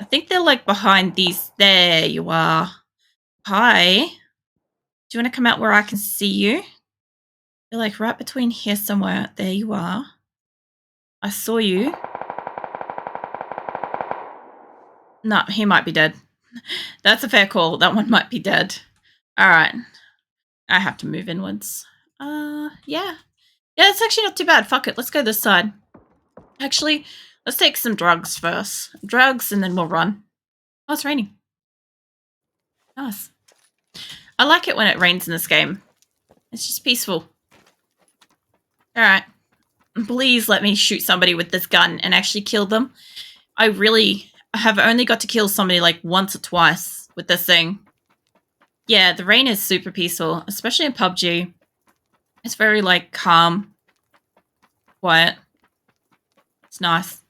I think they're like behind these. There you are. Hi. Do you want to come out where I can see you? You're like right between here somewhere. There you are. I saw you. No, he might be dead. That's a fair call. That one might be dead. All right. I have to move inwards. Yeah. Yeah, it's actually not too bad. Fuck it. Let's go this side. Actually, let's take some drugs first. Drugs, and then we'll run. Oh, it's raining. Nice. I like it when it rains in this game. It's just peaceful. Alright. Please let me shoot somebody with this gun and actually kill them. I really have only got to kill somebody like once or twice with this thing. Yeah, the rain is super peaceful, especially in PUBG. It's very, like, calm. Quiet. It's nice.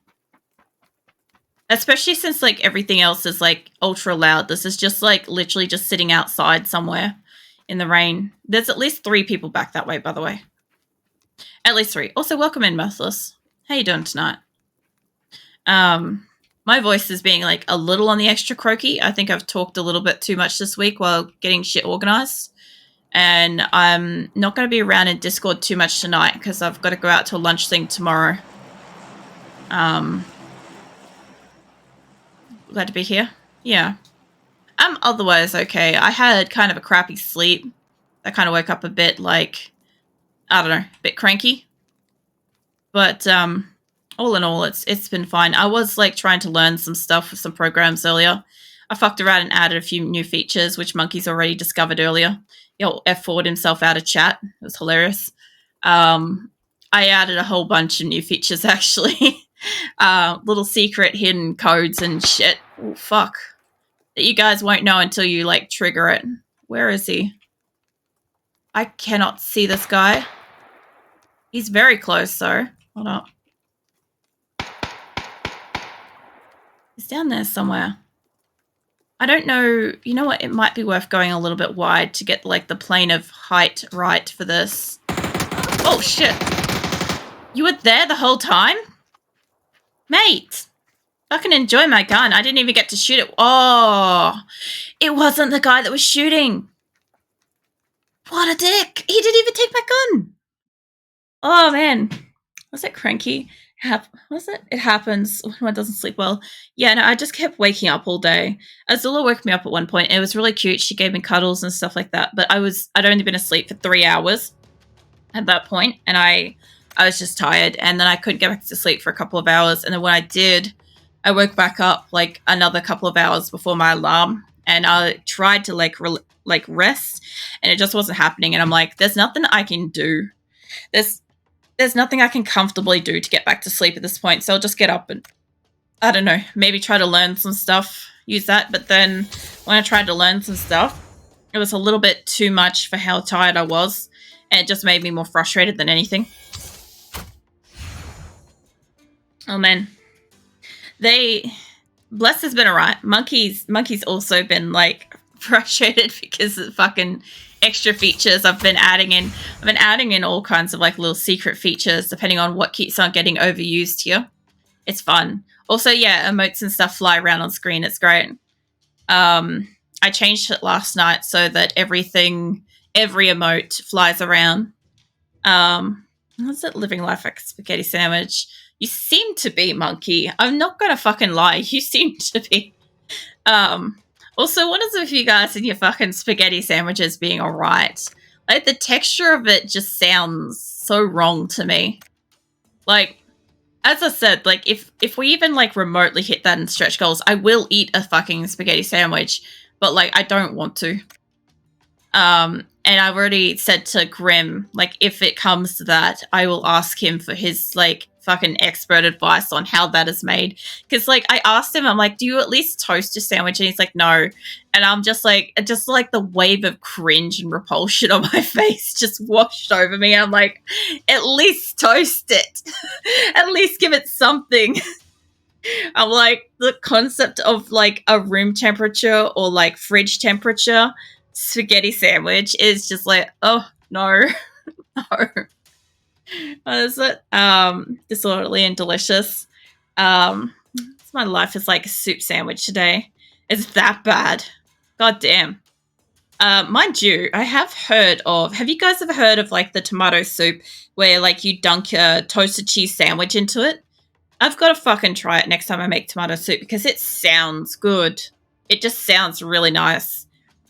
Especially since, like, everything else is, like, ultra loud. This is just, like, literally just sitting outside somewhere in the rain. There's at least 3 people back that way, by the way. At least 3. Also, welcome in, Mirthless. How you doing tonight? My voice is being, like, a little on the extra croaky. I think I've talked a little bit too much this week while getting shit organized. And I'm not going to be around in Discord too much tonight because I've got to go out to a lunch thing tomorrow. Glad to be here. Yeah. I'm otherwise okay. I had kind of a crappy sleep. I kind of woke up a bit, like, I don't know, a bit cranky. But all in all, it's been fine. I was, like, trying to learn some stuff with some programs earlier. I fucked around and added a few new features, which Monkey's already discovered earlier. He'll F4'd himself out of chat. It was hilarious. I added a whole bunch of new features, actually. Little secret hidden codes and shit. Oh, fuck. That you guys won't know until you, like, trigger it. Where is he? I cannot see this guy. He's very close, though. Hold up. He's down there somewhere. I don't know. You know what? It might be worth going a little bit wide to get, like, the plane of height right for this. Oh, shit. You were there the whole time? Mate. Fucking enjoy my gun. I didn't even get to shoot it. Oh. It wasn't the guy that was shooting. What a dick. He didn't even take my gun. Oh, man. Was it cranky? Was it? It happens when one doesn't sleep well. Yeah, no, I just kept waking up all day. Azula woke me up at one point. It was really cute. She gave me cuddles and stuff like that. But I'd only been asleep for 3 hours at that point, and I was just tired. And then I couldn't get back to sleep for a couple of hours. And then when I did, I woke back up like another couple of hours before my alarm, and I tried to like rest, and it just wasn't happening. And I'm like, there's nothing I can do. There's nothing I can comfortably do to get back to sleep at this point. So I'll just get up and, I don't know, maybe try to learn some stuff, use that. But then when I tried to learn some stuff, it was a little bit too much for how tired I was. And it just made me more frustrated than anything. Oh, man. Bless has been alright. Monkey's also been, like, frustrated because of fucking extra features I've been adding in all kinds of, like, little secret features depending on what keeps on getting overused here. It's fun. Also, yeah, emotes and stuff fly around on screen. It's great. I changed it last night so that every emote flies around. What's it? Living life like a spaghetti sandwich. You seem to be, Monkey. I'm not gonna fucking lie. You seem to be. Also, what is with you guys and your fucking spaghetti sandwiches being alright? Like, the texture of it just sounds so wrong to me. Like, as I said, like, if we even, like, remotely hit that in stretch goals, I will eat a fucking spaghetti sandwich, but, like, I don't want to. And I've already said to Grim, like, if it comes to that, I will ask him for his, like, fucking expert advice on how that is made. Because, like, I asked him, I'm like, do you at least toast your sandwich? And he's like, no. And I'm just like the wave of cringe and repulsion on my face just washed over me. I'm like, at least toast it. At least give it something. I'm like, the concept of, like, a room temperature or, like, fridge temperature spaghetti sandwich is just like, oh, no. No. What is it? Disorderly and delicious. It's My life is like a soup sandwich today. It's that bad. God damn. Mind you, I have heard of. Have you guys ever heard of like the tomato soup where like you dunk a toasted cheese sandwich into it? I've got to fucking try it next time I make tomato soup because it sounds good. It just sounds really nice.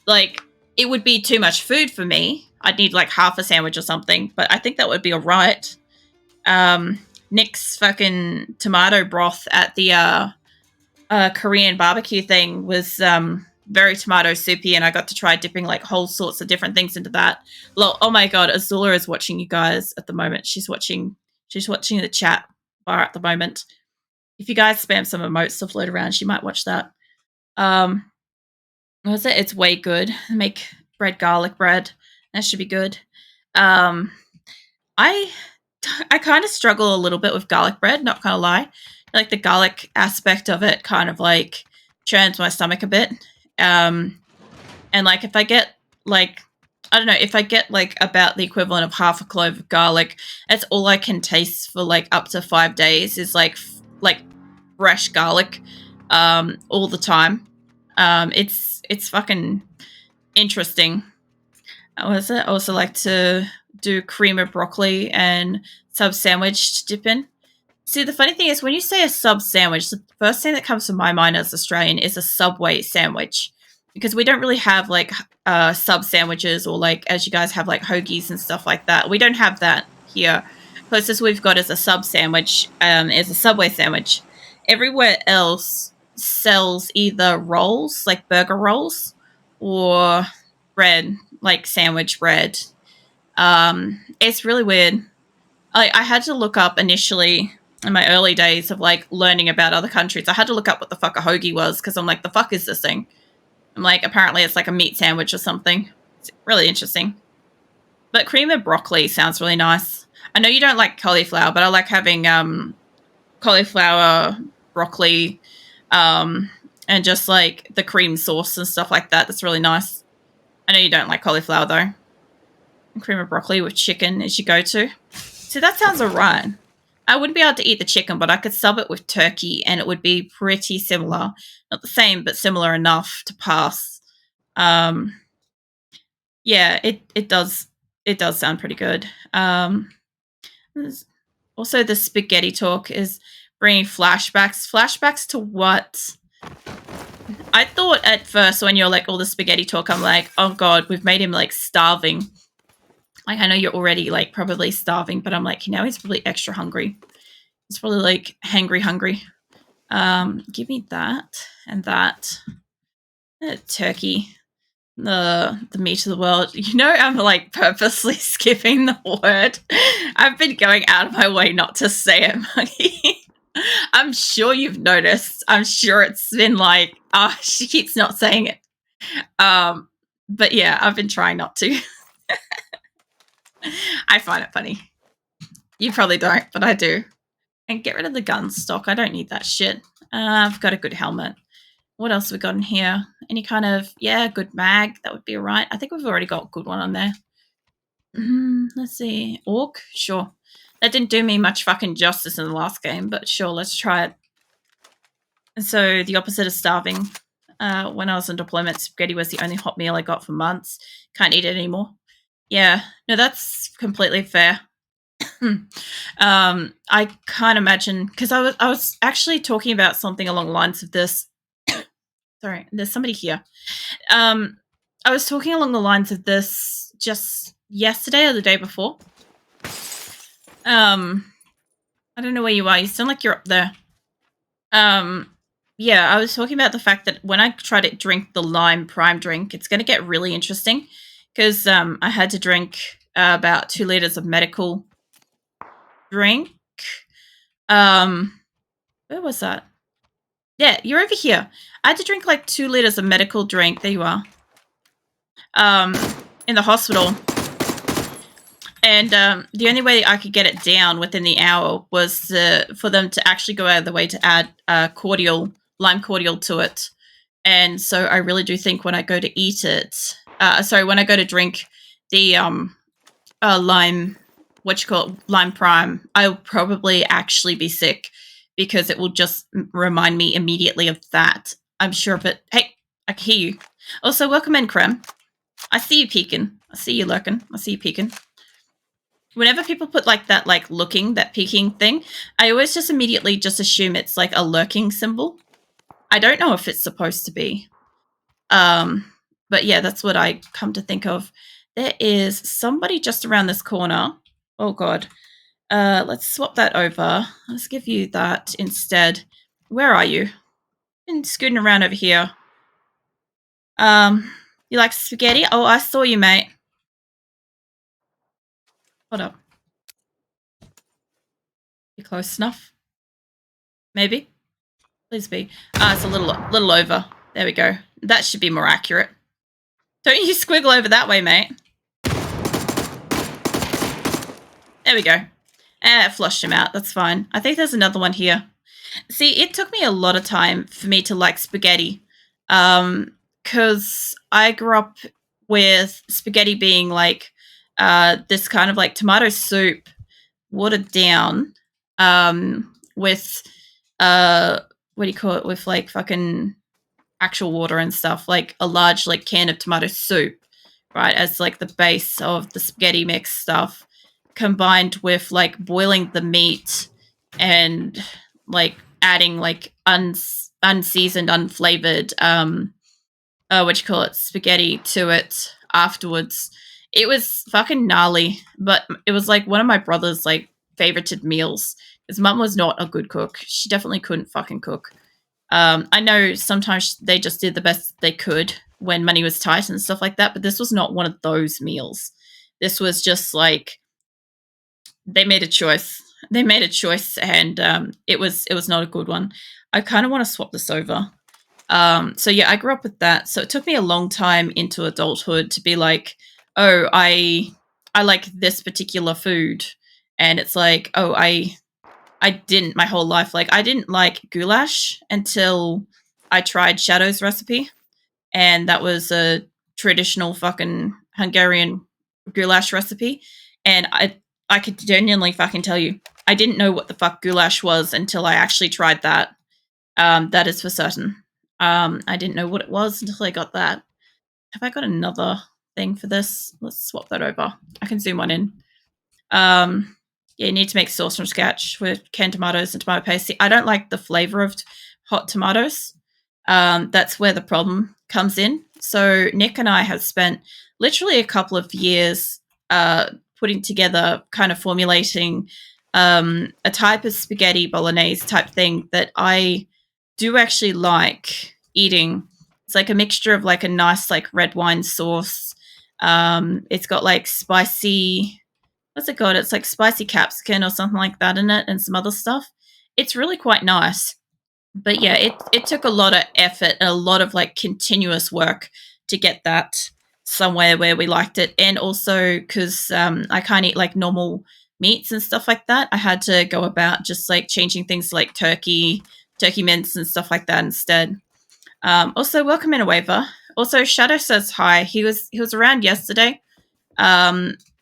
Like, it would be too much food for me. I'd need like half a sandwich or something, but I think that would be alright. Nick's fucking tomato broth at the Korean barbecue thing was very tomato soupy, and I got to try dipping like whole sorts of different things into that. Oh my god, Azula is watching you guys at the moment. She's watching the chat bar at the moment. If you guys spam some emotes to float around, she might watch that. What was it? It's way good. Make bread garlic bread. That should be good. I kind of struggle a little bit with garlic bread, not gonna lie. Like the garlic aspect of it kind of like churns my stomach a bit. And like if I get like, I don't know, if I get like about the equivalent of half a clove of garlic, that's all I can taste for like up to 5 days is like fresh garlic all the time. It's fucking interesting. What is it? I also like to do cream of broccoli and sub sandwich to dip in. See, the funny thing is when you say a sub sandwich, the first thing that comes to my mind as Australian is a Subway sandwich. Because we don't really have like sub sandwiches or like as you guys have like hoagies and stuff like that. We don't have that here. Closest we've got is a sub sandwich, is a Subway sandwich. Everywhere else sells either rolls, like burger rolls, or bread, like sandwich bread. It's really weird. I had to look up initially in my early days of like learning about other countries. I had to look up what the fuck a hoagie was because I'm like, the fuck is this thing? I'm like, apparently it's like a meat sandwich or something. It's really interesting. But cream of broccoli sounds really nice. I know you don't like cauliflower, but I like having cauliflower, broccoli, and just like the cream sauce and stuff like that. That's really nice. I know you don't like cauliflower though. And cream of broccoli with chicken is your go-to. So that sounds alright. I wouldn't be able to eat the chicken, but I could sub it with turkey and it would be pretty similar. Not the same, but similar enough to pass. Yeah, it does sound pretty good. Also, the spaghetti talk is bringing flashbacks. Flashbacks to what? I thought at first when you're like all the spaghetti talk, I'm like, oh god, we've made him like starving. Like, I know you're already, like, probably starving, but I'm like, you know, he's probably extra hungry. He's probably, like, hangry. Give me that and that. Turkey. The meat of the world. You know, I'm, like, purposely skipping the word. I've been going out of my way not to say it, Monkey. I'm sure you've noticed. I'm sure it's been like, she keeps not saying it. But, yeah, I've been trying not to. I find it funny. You probably don't, but I do. And get rid of the gun stock. I don't need that shit. I've got a good helmet. What else have we got in here? Any kind of, good mag. That would be alright. I think we've already got a good one on there. Let's see. Orc? Sure. That didn't do me much fucking justice in the last game, but sure, let's try it. And so the opposite of starving. When I was on deployment, spaghetti was the only hot meal I got for months. Can't eat it anymore. Yeah, no, that's completely fair. I can't imagine because I was actually talking about something along the lines of this. Sorry, there's somebody here. I was talking along the lines of this just yesterday or the day before. I don't know where you are. You sound like you're up there. Yeah, I was talking about the fact that when I try to drink the lime prime drink, it's going to get really interesting because I had to drink about 2 liters of medical drink. Where was that? Yeah, you're over here. I had to drink like 2 liters of medical drink. There you are. In the hospital. And the only way I could get it down within the hour was for them to actually go out of the way to add lime cordial to it. And so I really do think when I go to eat it, when I go to drink the lime, lime prime, I'll probably actually be sick because it will just remind me immediately of that. I'm sure, but hey, I can hear you. Also, welcome in, Creme. I see you peeking. I see you lurking. I see you peeking. Whenever people put like that, like looking, that peeking thing, I always just immediately just assume it's like a lurking symbol. I don't know if it's supposed to be. But yeah, that's what I come to think of. There is somebody just around this corner. Oh god. Let's swap that over. Let's give you that instead. Where are you? Been scooting around over here. You like spaghetti? Oh, I saw you, mate. Hold up. You close enough? Maybe? Please be. It's a little over. There we go. That should be more accurate. Don't you squiggle over that way, mate. There we go. It flushed him out. That's fine. I think there's another one here. See, it took me a lot of time for me to like spaghetti. Because I grew up with spaghetti being like this kind of like tomato soup watered down with what do you call it, with like fucking actual water and stuff, like a large like can of tomato soup, right, as like the base of the spaghetti mix stuff, combined with like boiling the meat and like adding like unseasoned, unflavored what you call it, spaghetti to it afterwards. It was fucking gnarly, but it was like one of my brother's like favorited meals. His mum was not a good cook. She definitely couldn't fucking cook. I know sometimes they just did the best they could when money was tight and stuff like that, but this was not one of those meals. This was just like they made a choice. They made a choice, and it was not a good one. I kind of want to swap this over. So yeah, I grew up with that. So it took me a long time into adulthood to be like, oh, I like this particular food, and it's like, oh, I didn't my whole life. Like I didn't like goulash until I tried Shadow's recipe, and that was a traditional fucking Hungarian goulash recipe, and I could genuinely fucking tell you, I didn't know what the fuck goulash was until I actually tried that. That is for certain. I didn't know what it was until I got that. Have I got another thing for this? Let's swap that over. I can zoom one in. Yeah, you need to make sauce from scratch with canned tomatoes and tomato paste. See, I don't like the flavor of hot tomatoes. That's where the problem comes in. So Nick and I have spent literally a couple of years putting together, kind of formulating a type of spaghetti bolognese type thing that I do actually like eating. It's like a mixture of like a nice like red wine sauce. It's got like spicy, what's it called? It's like spicy capsicum or something like that in it, and some other stuff. It's really quite nice. But yeah, it took a lot of effort and a lot of like continuous work to get that somewhere where we liked it. And also because I can't eat like normal meats and stuff like that, I had to go about just like changing things like turkey mince and stuff like that instead. Also, welcome in a waiver. Also, Shadow says hi. He was around yesterday.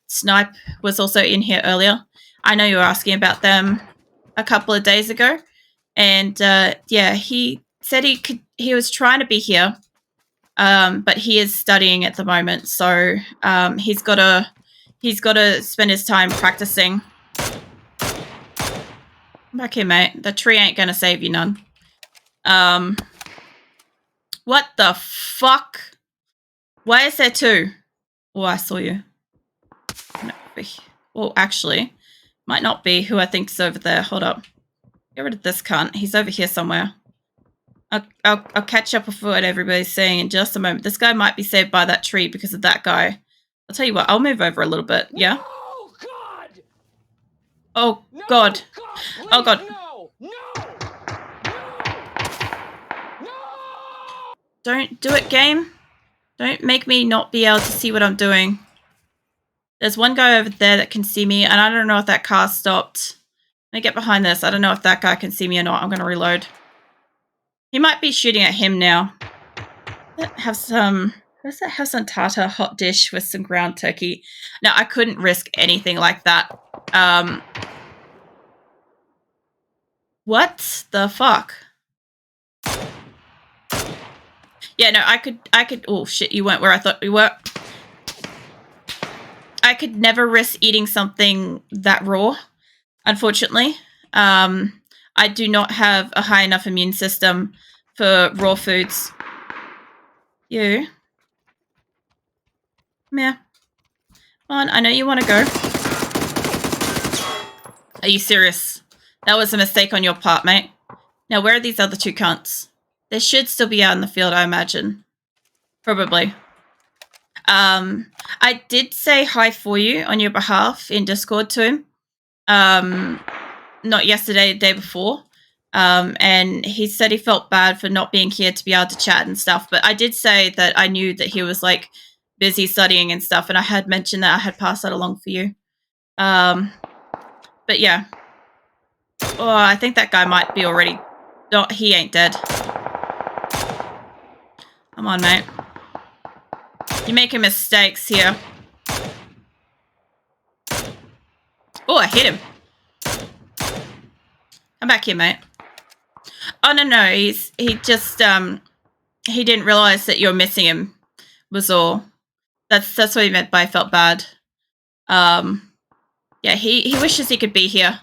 Snipe was also in here earlier. I know you were asking about them a couple of days ago, and yeah, he said he was trying to be here, but he is studying at the moment, so he's got to spend his time practicing. Back here, mate. The tree ain't gonna save you none. What the fuck? Why is there two? Oh, I saw you. Well, actually, might not be who I think's over there. Hold up. Get rid of this cunt. He's over here somewhere. I'll catch up with what everybody's saying in just a moment. This guy might be saved by that tree because of that guy. I'll tell you what. I'll move over a little bit. Yeah? No, God! Oh, God. No, God, oh, God. No! Don't do it, game. Don't make me not be able to see what I'm doing. There's one guy over there that can see me, and I don't know if that car stopped. Let me get behind this. I don't know if that guy can see me or not. I'm going to reload. He might be shooting at him now. Have some tartar hot dish with some ground turkey. Now, I couldn't risk anything like that. What the fuck? Yeah, no, I could, oh shit, you weren't where I thought you were. I could never risk eating something that raw, unfortunately. I do not have a high enough immune system for raw foods. You? Meh. Come on, I know you want to go. Are you serious? That was a mistake on your part, mate. Now, where are these other two cunts? They should still be out in the field, I imagine. Probably. I did say hi for you on your behalf in Discord to him. Not yesterday, the day before. And he said he felt bad for not being here to be able to chat and stuff. But I did say that I knew that he was like busy studying and stuff, and I had mentioned that I had passed that along for you. But yeah. Oh, I think that guy might be already. No, he ain't dead. Come on, mate. You're making mistakes here. Oh, I hit him. Come back here, mate. Oh, no, he just, he didn't realize that you're missing him, was all. That's what he meant by felt bad. Yeah, he wishes he could be here.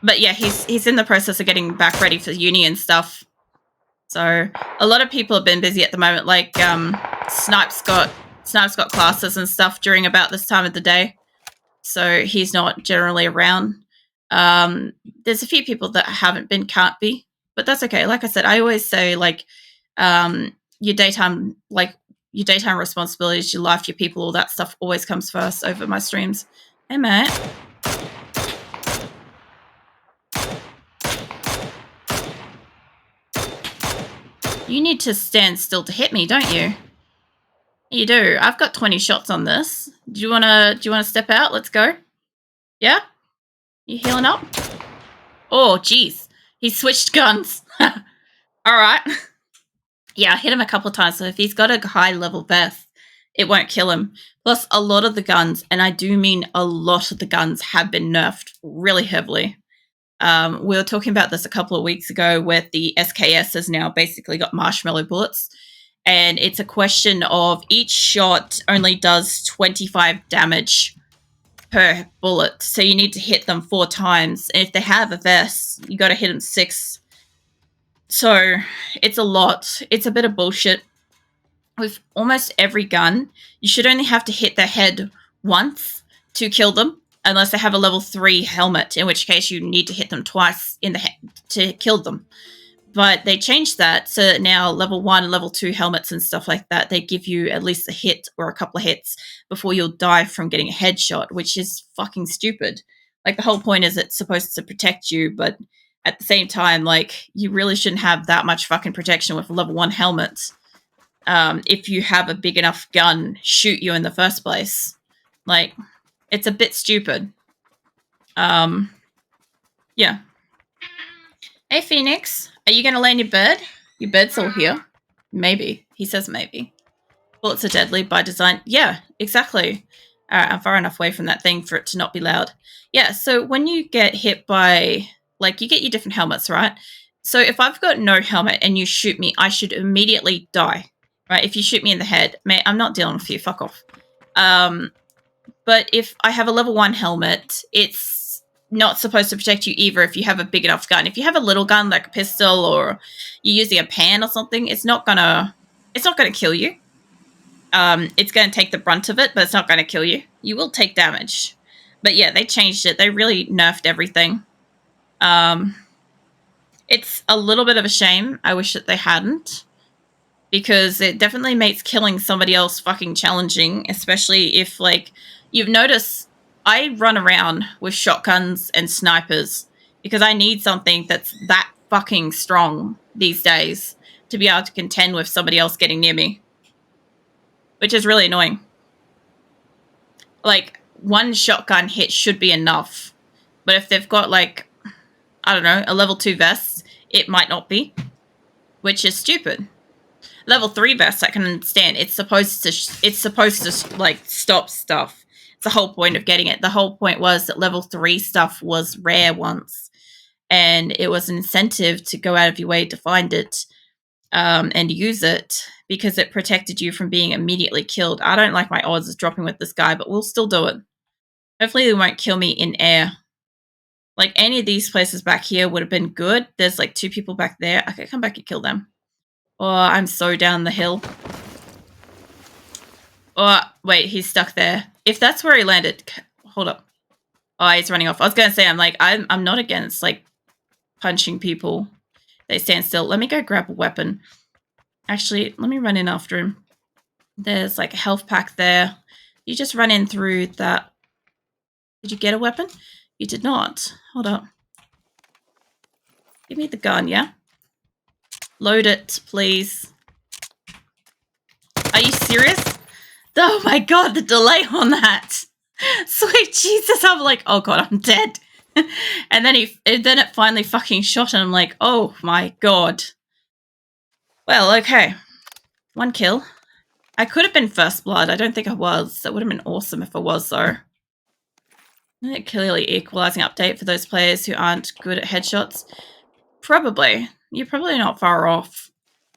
But yeah, he's in the process of getting back ready for uni and stuff. So a lot of people have been busy at the moment. Like Snipe's got classes and stuff during about this time of the day, so he's not generally around. There's a few people that can't be, but that's okay. Like I said, I always say like your daytime responsibilities, your life, your people, all that stuff always comes first over my streams. Hey, mate. You need to stand still to hit me, don't you? You do. I've got 20 shots on this. Do you wanna step out? Let's go. Yeah? You healing up? Oh, jeez. He switched guns. Alright. Yeah, I hit him a couple of times, so if he's got a high level vest, it won't kill him. Plus, a lot of the guns, and I do mean a lot of the guns, have been nerfed really heavily. We were talking about this a couple of weeks ago where the SKS has now basically got marshmallow bullets. And it's a question of each shot only does 25 damage per bullet. So you need to hit them 4 times. And if they have a vest, you got to hit them 6. So it's a lot. It's a bit of bullshit. With almost every gun, you should only have to hit their head once to kill them. Unless they have a level 3 helmet, in which case you need to hit them twice in the head to kill them. But they changed that, so that now level 1 and level 2 helmets and stuff like that, they give you at least a hit or a couple of hits before you'll die from getting a headshot, which is fucking stupid. Like, the whole point is it's supposed to protect you, but at the same time, like, you really shouldn't have that much fucking protection with a level 1 helmet. If you have a big enough gun shoot you in the first place. Like, it's a bit stupid. Yeah. Hey, Phoenix. Are you going to lay in your bed? Your bed's all here. Maybe. He says maybe. Bullets are deadly by design. Yeah, exactly. Alright, I'm far enough away from that thing for it to not be loud. Yeah, so when you get hit by... Like, you get your different helmets, right? So if I've got no helmet and you shoot me, I should immediately die. Right? If you shoot me in the head, mate, I'm not dealing with you. Fuck off. But if I have a level 1 helmet, it's not supposed to protect you either if you have a big enough gun. If you have a little gun like a pistol or you're using a pan or something, it's not gonna kill you. It's gonna take the brunt of it, but it's not gonna kill you. You will take damage. But yeah, they changed it. They really nerfed everything. It's a little bit of a shame. I wish that they hadn't. Because it definitely makes killing somebody else fucking challenging, especially if, like, you've noticed I run around with shotguns and snipers because I need something that's that fucking strong these days to be able to contend with somebody else getting near me. Which is really annoying. Like, one shotgun hit should be enough. But if they've got, like, I don't know, a level 2 vest, it might not be. Which is stupid. Level 3 vest, I can understand. It's supposed to like stop stuff. It's the whole point of getting it. The whole point was that level 3 stuff was rare once, and it was an incentive to go out of your way to find it and use it because it protected you from being immediately killed. I don't like my odds dropping with this guy, but we'll still do it. Hopefully they won't kill me in air. Like, any of these places back here would have been good. There's like 2 people back there. Okay, come back and kill them. Oh, I'm so down the hill. Oh, wait, he's stuck there. If that's where he landed, hold up. Oh, he's running off. I was going to say, I'm not against, like, punching people. They stand still. Let me go grab a weapon. Actually, let me run in after him. There's, like, a health pack there. You just run in through that. Did you get a weapon? You did not. Hold up. Give me the gun, yeah? Load it, please. Are you serious? Oh my god, the delay on that. Sweet Jesus, I'm like, oh god, I'm dead. and then it finally fucking shot and I'm like, oh my god. Well, okay. 1 kill. I could have been first blood. I don't think I was. That would have been awesome if I was, though. Clearly equalizing update for those players who aren't good at headshots. Probably. You're probably not far off.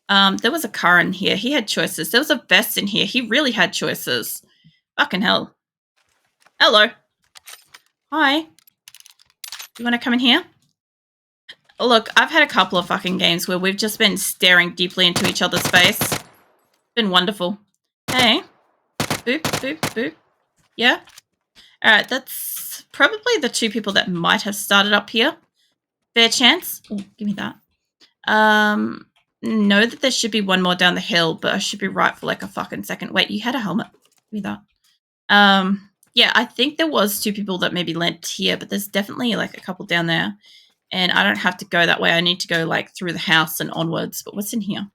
There was a car in here. He had choices. There was a vest in here. He really had choices. Fucking hell. Hello. Hi. You want to come in here? Look, I've had a couple of fucking games where we've just been staring deeply into each other's face. It's been wonderful. Hey. Boop, boop, boop. Yeah? Alright, that's probably the 2 people that might have started up here. Fair chance. Oh, give me that. Know that there should be 1 more down the hill, but I should be right for like a fucking second. Wait, you had a helmet. Give me that. Yeah, I think there was 2 people that maybe landed here, but there's definitely like a couple down there. And I don't have to go that way. I need to go like through the house and onwards. But what's in here?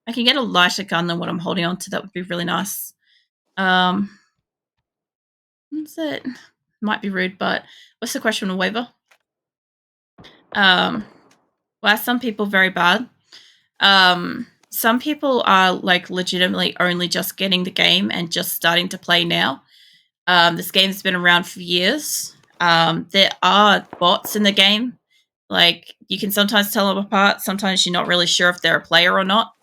I can get a lighter gun than what I'm holding on to. That would be really nice. What's it? Might be rude, but what's the question, a waiver? Well, some people very bad. Some people are like legitimately only just getting the game and just starting to play now. This game's been around for years. There are bots in the game. Like, you can sometimes tell them apart. Sometimes you're not really sure if they're a player or not.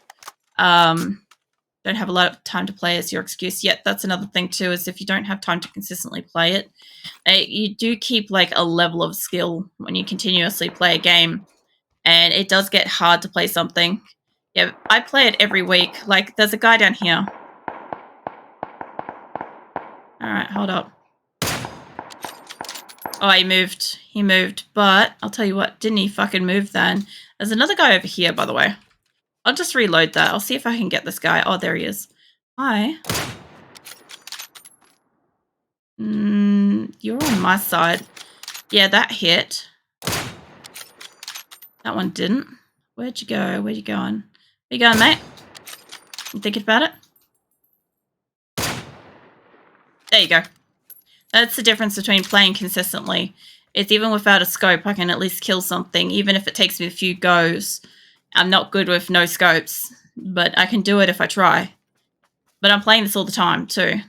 Don't have a lot of time to play as your excuse yet. That's another thing too, is if you don't have time to consistently play it, you do keep like a level of skill when you continuously play a game. And it does get hard to play something. Yeah, I play it every week. Like, there's a guy down here. Alright, hold up. Oh, he moved. He moved. But, I'll tell you what, didn't he fucking move then? There's another guy over here, by the way. I'll just reload that. I'll see if I can get this guy. Oh, there he is. Hi. You're on my side. Yeah, that hit. That one didn't. Where'd you go? Where'd you going? Where you going, mate? You thinking about it? There you go. That's the difference between playing consistently. It's even without a scope, I can at least kill something, even if it takes me a few goes. I'm not good with no scopes, but I can do it if I try. But I'm playing this all the time, too.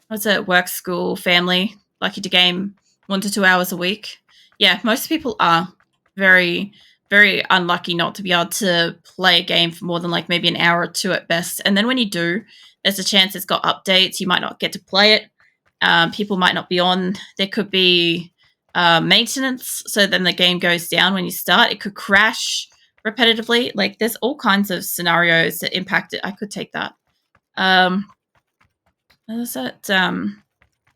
What's it? Work, school, family. Lucky to game 1 to 2 hours a week. Yeah, most people are very, very unlucky not to be able to play a game for more than like maybe an hour or 2 at best. And then when you do, there's a chance it's got updates. You might not get to play it. People might not be on. There could be maintenance, so then the game goes down when you start. It could crash repetitively. Like, there's all kinds of scenarios that impact it. I could take that. What is it? Don't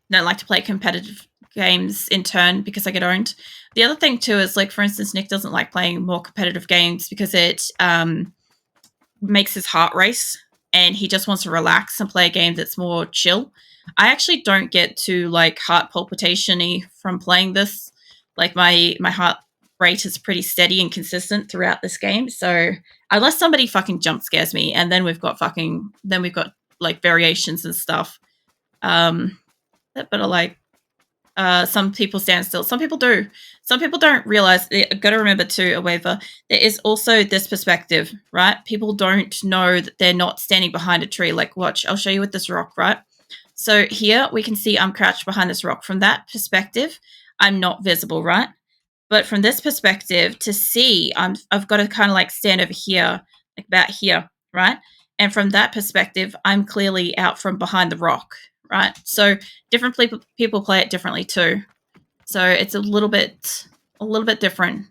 like to play competitive games in turn because I get owned. The other thing too is, like, for instance, Nick doesn't like playing more competitive games because it makes his heart race and he just wants to relax and play a game that's more chill. I actually don't get to like heart palpitation-y from playing this. Like, my heart rate is pretty steady and consistent throughout this game. So unless somebody fucking jump scares me, and then we've got like variations and stuff. But are like some people stand still. Some people do. Some people don't realize. I've got to remember too, a waiver. There is also this perspective, right? People don't know that they're not standing behind a tree. Like, watch, I'll show you with this rock, right? So here we can see I'm crouched behind this rock. From that perspective, I'm not visible, right? But from this perspective, to see, I've got to kind of like stand over here, like about here, right? And from that perspective, I'm clearly out from behind the rock, right? So different people play it differently too. So it's a little bit different.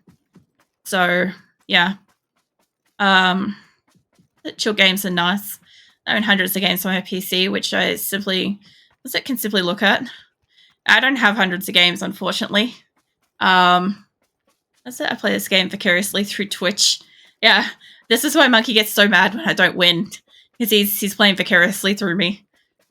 So yeah, chill games are nice. I own hundreds of games on my PC, which I can simply look at. I don't have hundreds of games, unfortunately. That's it. I play this game vicariously through Twitch. Yeah, this is why Monkey gets so mad when I don't win, because he's playing vicariously through me.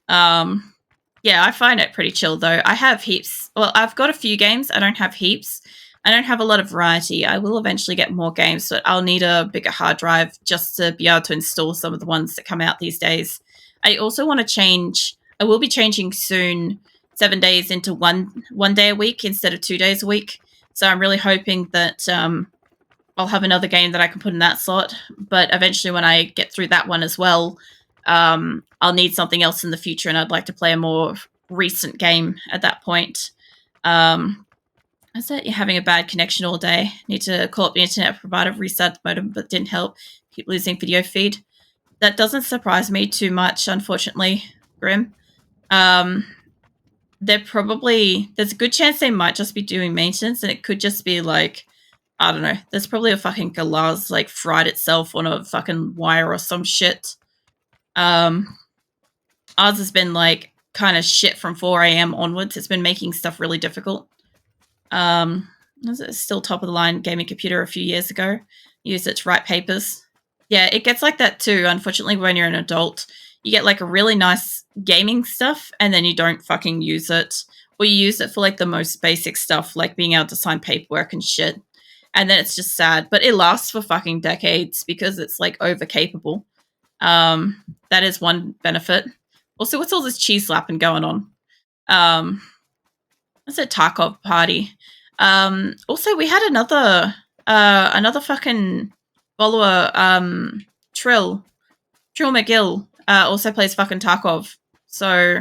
Yeah, I find it pretty chill though. I have heaps. Well, I've got a few games. I don't have heaps. I don't have a lot of variety. I will eventually get more games, but I'll need a bigger hard drive just to be able to install some of the ones that come out these days. I also want to change. I will be changing soon 7 days into one day a week instead of 2 days a week. So I'm really hoping that I'll have another game that I can put in that slot. But eventually when I get through that one as well, I'll need something else in the future, and I'd like to play a more recent game at that point. Is it you're having a bad connection all day? Need to call up the internet provider, restart the modem, but didn't help. Keep losing video feed. That doesn't surprise me too much, unfortunately, Grim. There's a good chance they might just be doing maintenance, and it could just be like, I don't know. There's probably a fucking Galaz like fried itself on a fucking wire or some shit. Ours has been like kind of shit from 4 a.m. onwards. It's been making stuff really difficult. It's still top of the line gaming computer a few years ago. Used it to write papers. Yeah, it gets like that too. Unfortunately, when you're an adult, you get like a really nice gaming stuff, and then you don't fucking use it, or you use it for like the most basic stuff, like being able to sign paperwork and shit. And then it's just sad, but it lasts for fucking decades because it's like over capable. That is one benefit. Also, what's all this cheese slapping going on? That's a Tarkov party. Also, we had another fucking follower, Trill McGill, also plays fucking Tarkov. So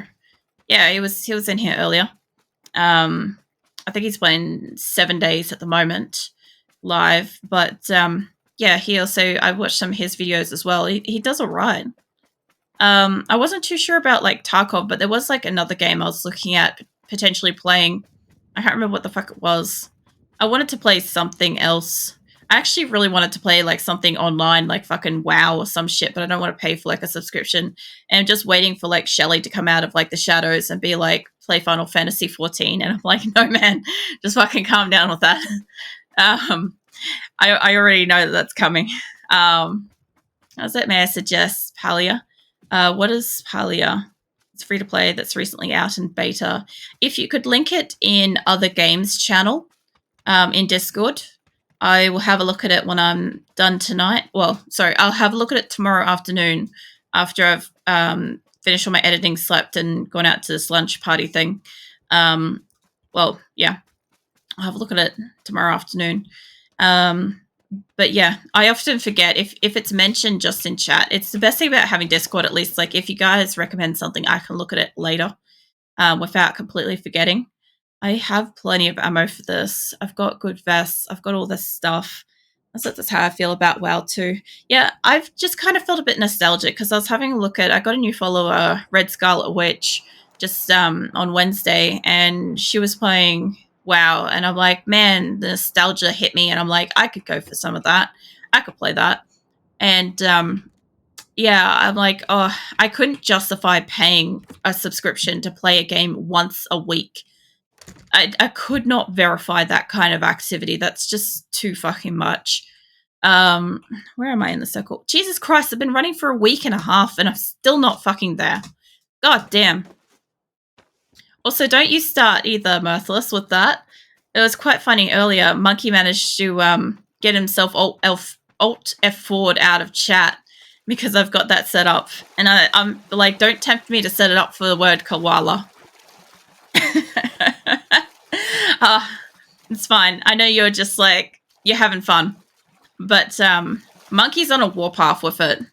yeah, he was in here earlier. I think he's playing 7 days at the moment live, but yeah, I watched some of his videos as well. He does all right. I wasn't too sure about like Tarkov, but there was like another game I was looking at potentially playing. I can't remember what the fuck it was. I wanted to play something else. I actually really wanted to play like something online, like fucking WoW or some shit, but I don't want to pay for like a subscription. And I'm just waiting for like Shelly to come out of like the shadows and be like, play Final Fantasy 14. And I'm like, no man, just fucking calm down with that. I already know that that's coming. How's that? May I suggest Palia? What is Palia? It's free to play. That's recently out in beta. If you could link it in Other Games channel in Discord, I will have a look at it when I'm done tonight. Well, sorry, I'll have a look at it tomorrow afternoon after I've finished all my editing, slept, and gone out to this lunch party thing. Well, yeah, I'll have a look at it tomorrow afternoon. But yeah, I often forget if it's mentioned just in chat. It's the best thing about having Discord, at least. Like, if you guys recommend something, I can look at it later without completely forgetting. I have plenty of ammo for this. I've got good vests. I've got all this stuff. That's how I feel about WoW too. Yeah, I've just kind of felt a bit nostalgic because I was having a look at. I got a new follower, Red Scarlet Witch, just on Wednesday, and she was playing WoW, and I'm like, man, the nostalgia hit me, and I'm like, I could go for some of that. I could play that. And yeah, I'm like, oh, I couldn't justify paying a subscription to play a game once a week. I could not verify that kind of activity. That's just too fucking much. Where am I in the circle? Jesus Christ, I've been running for a week and a half, and I'm still not fucking there. God damn. Also, don't you start either, Mirthless, with that. It was quite funny earlier. Monkey managed to get himself Alt F forward out of chat because I've got that set up. And I'm like, don't tempt me to set it up for the word koala. It's fine. I know you're just like, you're having fun. But Monkey's on a warpath with it.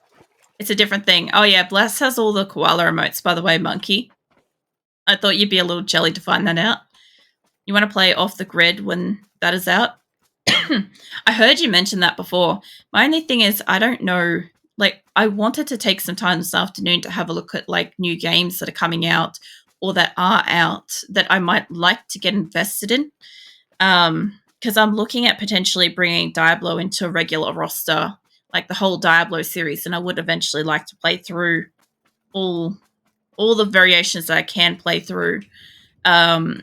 It's a different thing. Oh yeah, Bless has all the koala emotes, by the way, Monkey. I thought you'd be a little jelly to find that out. You want to play Off the Grid when that is out? I heard you mention that before. My only thing is, I don't know. Like, I wanted to take some time this afternoon to have a look at like new games that are coming out or that are out that I might like to get invested in. Because I'm looking at potentially bringing Diablo into a regular roster, like the whole Diablo series, and I would eventually like to play through all all the variations that I can play through. Um,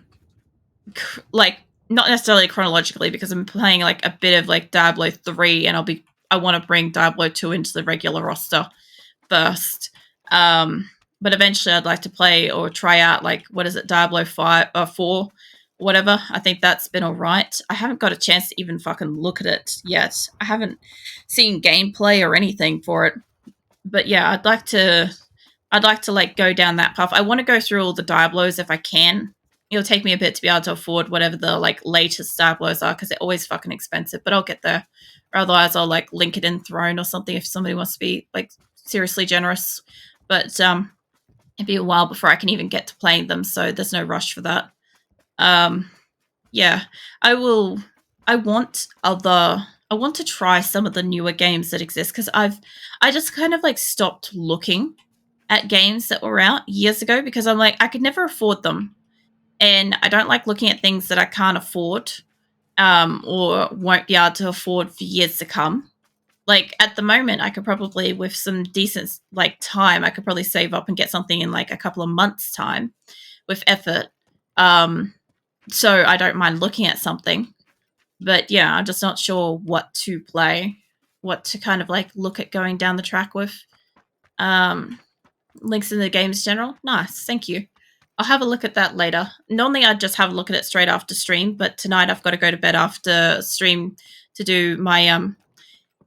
like not necessarily chronologically because I'm playing like a bit of like Diablo 3 and I want to bring Diablo 2 into the regular roster first. But eventually I'd like to play or try out like what is it, Diablo 5 or 4 whatever. I think that's been all right. I haven't got a chance to even fucking look at it yet. I haven't seen gameplay or anything for it. But yeah, I'd like to like go down that path. I want to go through all the Diablos if I can. It'll take me a bit to be able to afford whatever the like latest Diablos are because they're always fucking expensive. But I'll get there. Or otherwise, I'll like link it in Throne or something if somebody wants to be like seriously generous. But it'd be a while before I can even get to playing them, so there's no rush for that. Um, yeah, I will. I want other. I want to try some of the newer games that exist because I just kind of like stopped looking at games that were out years ago because I'm like, I could never afford them. And I don't like looking at things that I can't afford or won't be able to afford for years to come. Like at the moment, I could probably, with some decent like time, I could probably save up and get something in like a couple of months' time with effort. Um, so I don't mind looking at something. But yeah, I'm just not sure what to play, what to kind of like look at going down the track with. Um, Links in the games general. Nice, thank you. I'll have a look at that later. Normally I'd just have a look at it straight after stream, but tonight I've got to go to bed after stream to do my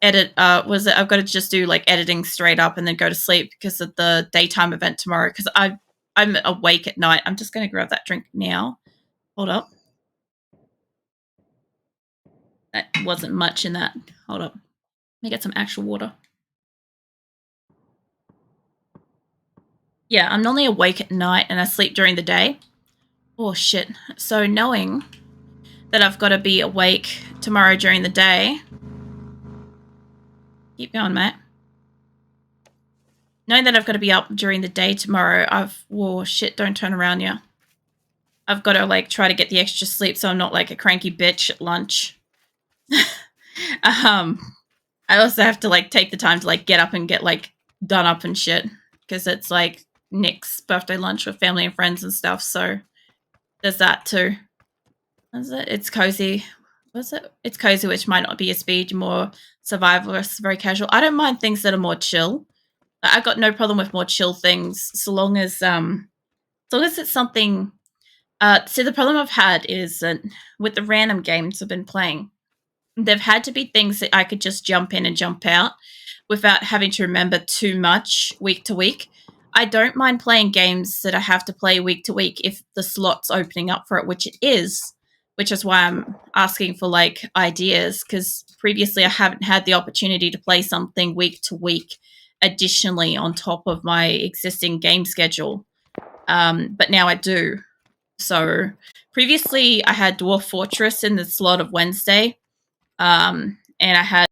edit was it I've got to just do like editing straight up and then go to sleep because of the daytime event tomorrow because I'm awake at night. I'm just going to grab that drink now. Hold up. That wasn't much in that. Hold up. Let me get some actual water. Yeah, I'm normally awake at night and I sleep during the day. Oh shit. So knowing that I've got to be awake tomorrow during the day. Keep going, mate. Knowing that I've got to be up during the day tomorrow, whoa, shit, don't turn around, yeah. I've got to, like, try to get the extra sleep so I'm not, like, a cranky bitch at lunch. I also have to, like, take the time to, like, get up and get, like, done up and shit. Because it's, like, Nick's birthday lunch with family and friends and stuff, so there's that, too. Is it? It's cozy. What's it? It's cozy, which might not be a speed, more survivalist, very casual. I don't mind things that are more chill. I've got no problem with more chill things, so long as it's something. See, the problem I've had is that with the random games I've been playing, they've had to be things that I could just jump in and jump out without having to remember too much week to week. I don't mind playing games that I have to play week to week if the slot's opening up for it, which is why I'm asking for like ideas because previously I haven't had the opportunity to play something week to week additionally on top of my existing game schedule. But now I do. So previously I had Dwarf Fortress in the slot of Wednesday, and I had